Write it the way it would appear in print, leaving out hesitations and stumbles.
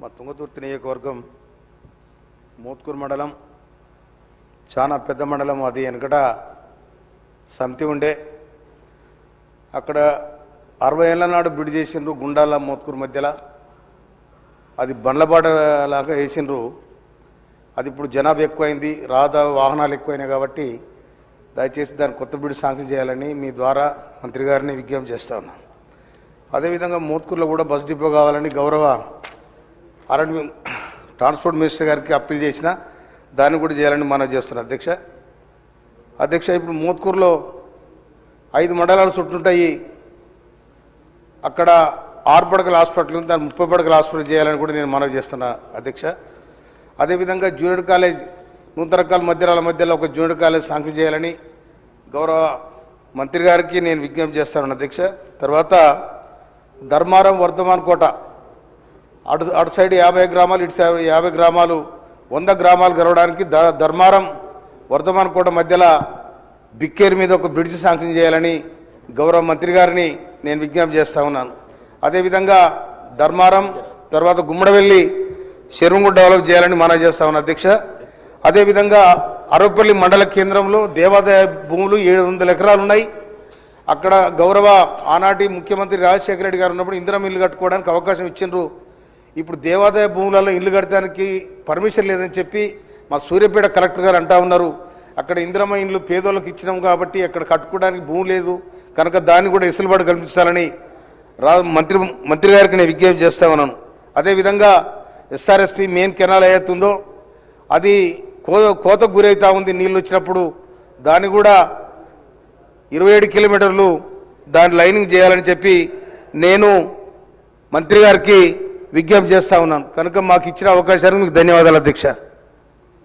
మా తుంగతుర్తి నియోజకవర్గం మోత్కూరు మండలం చాలా పెద్ద మండలం. అది వెనకట సమితి ఉండే, అక్కడ 60 ఏళ్ల నాడు బిడి చేసిండ్రు గుండాల మోత్కూరు మధ్యలో. అది బండ్లబాట లాగా వేసిండ్రు. అది ఇప్పుడు జనాభా ఎక్కువైంది, వాహనాలు ఎక్కువైనాయి. కాబట్టి దయచేసి దాన్ని కొత్త బిడి శాంక్షన్ చేయాలని మీ ద్వారా మంత్రి గారిని విజ్ఞప్తి చేస్తా ఉన్నాను. అదేవిధంగా మోత్కూరులో కూడా బస్ డిపో కావాలని గౌరవ ట్రాన్స్పోర్ట్ మినిస్టర్ గారికి అప్పీల్ చేసిన, దాన్ని కూడా చేయాలని మనవి చేస్తున్నాను. అధ్యక్ష ఇప్పుడు మోత్కూరులో 5 మండలాలు చుట్టుంటాయి. అక్కడ 6 పడకల హాస్పిటల్ ఉంది, దాన్ని 30 పడకల హాస్పిటల్ చేయాలని కూడా నేను మనవి చేస్తున్నా అధ్యక్ష. అదేవిధంగా జూనియర్ కాలేజ్ నూతనకాల మధ్యలో ఒక జూనియర్ కాలేజ్ శాంక్షన్ చేయాలని గౌరవ మంత్రి గారికి నేను విజ్ఞప్తి చేస్తాను అధ్యక్ష. తర్వాత ధర్మారం వర్ధమాన్ కోట అటు సైడ్ 50 గ్రామాలు, ఇటు సైడ్ 50 గ్రామాలు, 100 గ్రామాలు గడవడానికి ధర్మారం వర్ధమాన్ కోట మధ్యలో బిక్కేరు మీద ఒక బ్రిడ్జ్ శాంక్షన్ చేయాలని గౌరవ మంత్రి గారిని నేను విజ్ఞప్తి చేస్తా ఉన్నాను. అదేవిధంగా ధర్మారం తర్వాత గుమ్మడవెల్లి చెరువు డెవలప్ చేయాలని మనవి చేస్తా ఉన్నాను అధ్యక్ష. అదేవిధంగా అరవపల్లి మండల కేంద్రంలో దేవాదాయ భూములు 700 ఎకరాలు ఉన్నాయి. అక్కడ గౌరవ ఆనాటి ముఖ్యమంత్రి రాజశేఖర రెడ్డి గారు ఉన్నప్పుడు ఇందిరమ్మ ఇల్లు కట్టుకోవడానికి అవకాశం ఇచ్చిండ్రు. ఇప్పుడు దేవాదాయ భూములలో ఇల్లు కట్టడానికి పర్మిషన్ లేదని చెప్పి మా సూర్యాపేట కలెక్టర్ గారు అంటా ఉన్నారు. అక్కడ ఇందిరమ్మ ఇల్లు పేదోళ్ళకి ఇచ్చినాం కాబట్టి అక్కడ కట్టుకోవడానికి భూమి లేదు కనుక దాన్ని కూడా వెసులుబాటు కల్పించాలని మంత్రి గారికి నేను విజ్ఞప్తి చేస్తా ఉన్నాను. అదేవిధంగా ఎస్ఆర్ఎస్పి మెయిన్ కెనాల్ ఏదైతుందో అది కోతకు గురవుతా ఉంది. నీళ్ళు వచ్చినప్పుడు దాన్ని కూడా 27 కిలోమీటర్లు దాని లైనింగ్ చేయాలని చెప్పి నేను మంత్రి గారికి విజ్ఞప్తి చేస్తా ఉన్నాను. కనుక మాకు ఇచ్చిన అవకాశానికి మీకు ధన్యవాదాలు అధ్యక్ష.